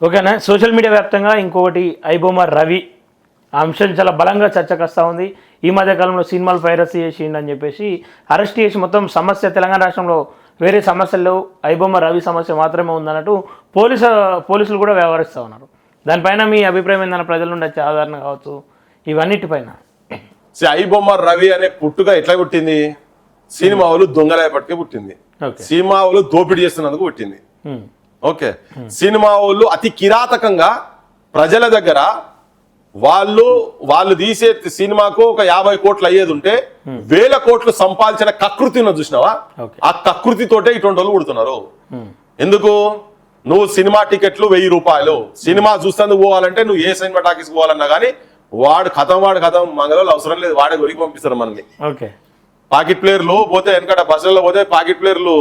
ఓకేనా. Social media వ్యాప్తంగా ఇంకొకటి ఐబొమ్మ రవి ఆ అంశం చాలా బలంగా చర్చకు వస్తూ ఉంది. ఈ మధ్య కాలంలో సినిమాలు పైరసీ చేసిండని చెప్పేసి అరెస్ట్ చేసి మొత్తం సమస్య తెలంగాణ రాష్ట్రంలో వేరే సమస్యలు ఐబొమ్మ రవి సమస్య మాత్రమే ఉందన్నట్టు పోలీసులు కూడా వ్యవహరిస్తూ ఉన్నారు. దానిపైన మీ అభిప్రాయం ఏందన్న ప్రజల నుండి వచ్చే ఆదరణ కావచ్చు ఇవన్నిటిపైన? ఐబొమ్మ రవి అనే పుట్టుగా ఎట్లా పుట్టింది? సినిమా వాళ్ళు దొంగలేపటికే పుట్టింది. సినిమా వాళ్ళు దోపిడీ చేస్తున్నందుకు పుట్టింది. ఓకే, సినిమా వాళ్ళు అతి కిరాతకంగా ప్రజల దగ్గర వాళ్ళు తీసే సినిమాకు ఒక 50 కోట్లు అయ్యేది ఉంటే 1000 కోట్లు సంపాదించిన కకృతి ఉన్నది చూసినావా? ఆ కకృతితోటే ఇటువంటి వాళ్ళు పుడుతున్నారు. ఎందుకు? నువ్వు సినిమా టికెట్లు 1000 రూపాయలు, సినిమా చూస్తేందుకు పోవాలంటే నువ్వు ఏ సినిమా టాకీస్కి పోవాలన్నా కానీ వాడు కథం మంగళవాళ్ళు అవసరం లేదు, వాడే కొరికి పంపిస్తారు మనల్ని. పాకెట్ ప్లేయర్లు పోతే వెనకట బస్సులలో పోతే పాకెట్ ప్లేయర్లు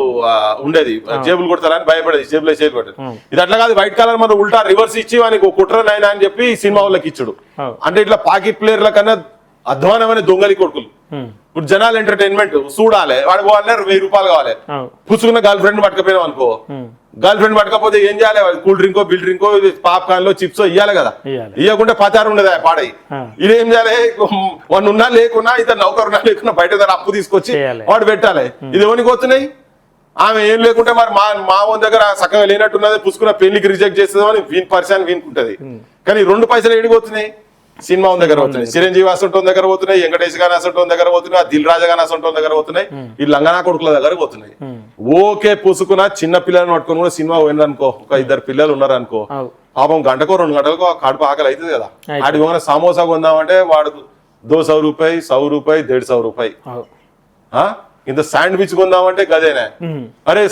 ఉండేది, జేబులు కొడతారని భయపడేది, జేబులో చేతి పడేది. ఇది అట్లా కాదు, వైట్ కలర్ మనం ఉల్టా రివర్స్ ఇచ్చి వానికి కుట్ర నాయన అని చెప్పి సినిమా వాళ్ళకి ఇచ్చుడు. అంటే ఇట్లా పాకెట్ ప్లేయర్ల కన్నా అధ్వానమైన దొంగలి కొడుకులు. ఇప్పుడు జనాలు ఎంటర్టైన్మెంట్ చూడాలి, వాడు పోవాలన్నా 1000 రూపాయలు కావాలి. పుచ్చుకున్న గర్ల్ ఫ్రెండ్ పట్టుకపోయినాం అనుకో, గర్ల్ ఫ్రెండ్ పట్టకపోతే ఏం చేయాలి? కూల్ డ్రింకో బిల్ డ్రింకో పాప్కార్న్ లో చిప్స్ ఇవ్వాలి కదా, ఇవ్వకుంటే పచారు ఉండదు పాడై. ఇది ఏం చేయాలి? వాడు ఉన్నా లేకున్నా ఇతను నౌకరున్నా లేకున్నా బయట అప్పు తీసుకొచ్చి వాడు పెట్టాలి. ఇది ఎవరికి వస్తున్నాయి? ఆమె ఏం లేకుంటే మరి మా ఓన్ దగ్గర చక్కగా లేనట్టున్నది, పుచ్చుకున్న పెళ్లికి రిజెక్ట్ చేస్తుందని వీని పరిశాన్ వీనుకుంటది. కానీ 2 పైసలు ఏడికి పోతున్నాయి? సినిమా దగ్గర పోతున్నాయి, చిరంజీవి అసంటోన్ దగ్గర పోతున్నాయి, వెంకటేష్ గాని అసంటోన్ దగ్గర పోతున్నాయి, దిల్ రాజా గాని అసంటోన్ దగ్గర పోతున్నాయి, ఈ లంగనా కొడుకుల దగ్గర పోతున్నాయి. ఓకే, పుసుకున్న చిన్న పిల్లలను పట్టుకొని కూడా సినిమా పోయిందనుకో, ఒక 2 పిల్లలు ఉన్నారనుకో, పాపం గంటకో 2 గంటలకో కడుపు ఆకలి అవుతుంది కదా. ఆడికి పోయిన సమోసా కొందామంటే వాడు 200 రూపాయి, 100 రూపాయి, 150 రూపాయి. ఇంత శాండ్విచ్ కొందామంటే గదేనే. అరే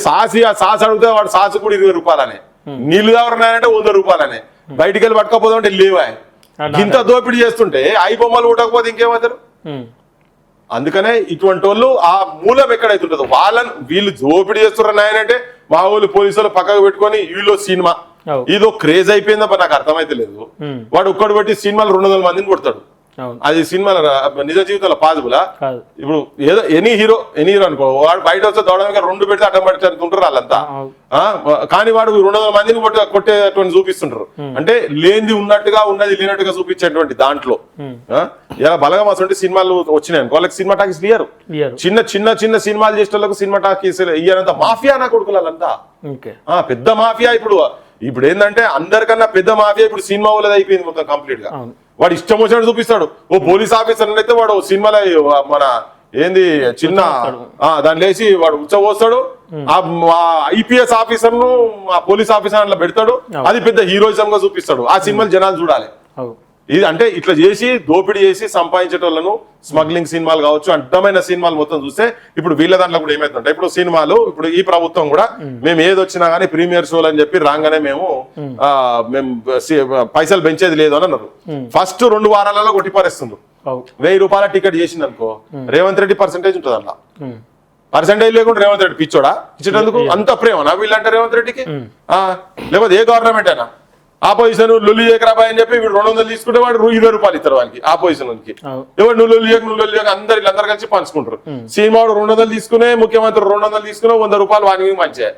ఆ సాస్ అడిగితే వాడు సాస్ కూడా 20 రూపాయలనే, నీళ్లు ఎవరినాయంటే 100 రూపాయలనే, బయటికి వెళ్ళి పట్టుకోపోదామంటే లేవా. ఇంత దోపిడీ చేస్తుంటే ఐబొమ్మలు ఉండకపోతే ఇంకేమవుతారు? అందుకనే ఇటువంటి వాళ్ళు ఆ మూలం ఎక్కడైతుంటదో వీళ్ళు దోపిడీ చేస్తున్నారు నాయనంటే మా ఊళ్ళు పోలీసులు పక్కకు పెట్టుకొని వీళ్ళు సినిమా ఇదో క్రేజ్ అయిపోయిందా నాకు అర్థమైతే లేదు. వాడు ఒక్కడు పెట్టి సినిమాలు 200 మందిని కొడతాడు. అది సినిమాల నిజ జీవితంలో పాజిబులా? ఇప్పుడు ఏదో ఎనీ హీరో అనుకో, వాడు బయట వస్తే దౌడగా 2 పెడితే అడ్డం పడుతుంటారు వాళ్ళంతా. కానీ వాడు 200 మందిని కొట్టేటువంటి చూపిస్తుంటారు. అంటే లేనిది ఉన్నట్టుగా ఉన్నది లేనట్టుగా చూపించేటువంటి దాంట్లో ఇలా బలగా మాసంటే సినిమాలు వచ్చినాయి అనుకో, వాళ్ళకి సినిమా టాకీస్ ఇయ్యరు. చిన్న సినిమాలు చేసే వాళ్ళకు సినిమా టాకీస్ ఇయ్యారంతా మాఫియా నా కొడుకులు వాళ్ళంతా, పెద్ద మాఫియా. ఇప్పుడు ఏంటంటే అందరికన్నా పెద్ద మాఫియా ఇప్పుడు సినిమా వాళ్ళది అయిపోయింది మొత్తం కంప్లీట్ గా. వాడు ఇష్టం వచ్చినట్టు చూపిస్తాడు. ఓ పోలీస్ ఆఫీసర్ అయితే వాడు సినిమాలో మన ఏంది చిన్న దాన్ని లేచి వాడు ఉచ్చబోస్తాడు, ఆ ఐపీఎస్ ఆఫీసర్ ను ఆ పోలీస్ ఆఫీసర్ అట్లా పెడతాడు, అది పెద్ద హీరోయిజం గా చూపిస్తాడు. ఆ సినిమాలు జనాలు చూడాలి. ఇది అంటే ఇట్లా చేసి దోపిడీ చేసి సంపాదించేటోళ్లను స్మగ్లింగ్ సినిమాలు కావచ్చు, అడ్డమైన సినిమాలు మొత్తం చూస్తే ఇప్పుడు వీళ్ళ దాంట్లో కూడా ఏమైతుంటాయి. ఇప్పుడు సినిమాలు ఇప్పుడు ఈ ప్రభుత్వం కూడా మేము ఏది వచ్చినా గానీ ప్రీమియర్ షోలు అని చెప్పి రాగానే మేము పైసలు పెంచేది లేదు అని అన్నారు. ఫస్ట్ 2 వారాలలో కొట్టిపారేస్తుండ్రు. 1000 రూపాయల టికెట్ చేసింది అనుకో, రేవంత్ రెడ్డి పర్సెంటేజ్ ఉంటుంది అలా. పర్సెంటేజ్ లేకుండా రేవంత్ రెడ్డి పిచ్చోడా ఇచ్చేటందుకు? అంత ప్రేమనా వీళ్ళంటే రేవంత్ రెడ్డికి? లేకపోతే ఏ గవర్నమెంట్ అయినా ఆపోజిషన్ లొల్లి చేయకరాబాయ్ అని చెప్పి వీడు 200 తీసుకుంటే వాడు 20 రూపాయలు ఇస్తారు వానికి ఆపోజిషన్ కి. ఎవరు నువ్వు లొల్లి అందరు వీళ్ళందరూ కలిసి పంచుకుంటారు. సినిమా వాడు 200 తీసుకునే, ముఖ్యమంత్రి 200 తీసుకునే, 100 రూపాయలు వానికి మంచిగా.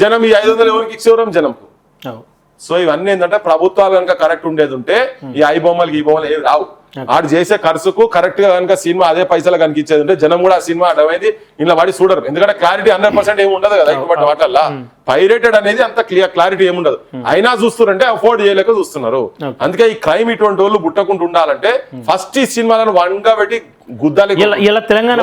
జనం ఈ 500 ఎవరికి ఇచ్చేవరం జనంకు. సో ఇవన్నీ ఏంటంటే ప్రభుత్వాలు కనుక కరెక్ట్ ఉండేది ఉంటే ఈ ఐబొమ్మలకి ఈ బొమ్మలు ఏవి రావు. ఆడు చేసే ఖర్చుకు కరెక్ట్ గా కనుక సినిమా అదే పైసలు కనిపించేది ఉంటే జనం కూడా ఆ సినిమా అర్థమైంది ఇలా వాడి చూడరు. ఎందుకంటే క్లారిటీ 100% ఏమి ఉండదు కదా ఇటువంటి వాటిల్లో. పైరేటెడ్ అనేది అంత క్లారిటీ ఏముండదు, అయినా చూస్తున్నారంటే అఫోర్డ్ చేయలేక చూస్తున్నారు. అందుకే ఈ క్రైమ్ ఇటువంటి వాళ్ళు బుట్టకుండా ఉండాలంటే ఫస్ట్ ఈ సినిమాలను వంగా పెట్టి గుద్దాలి. తెలంగాణ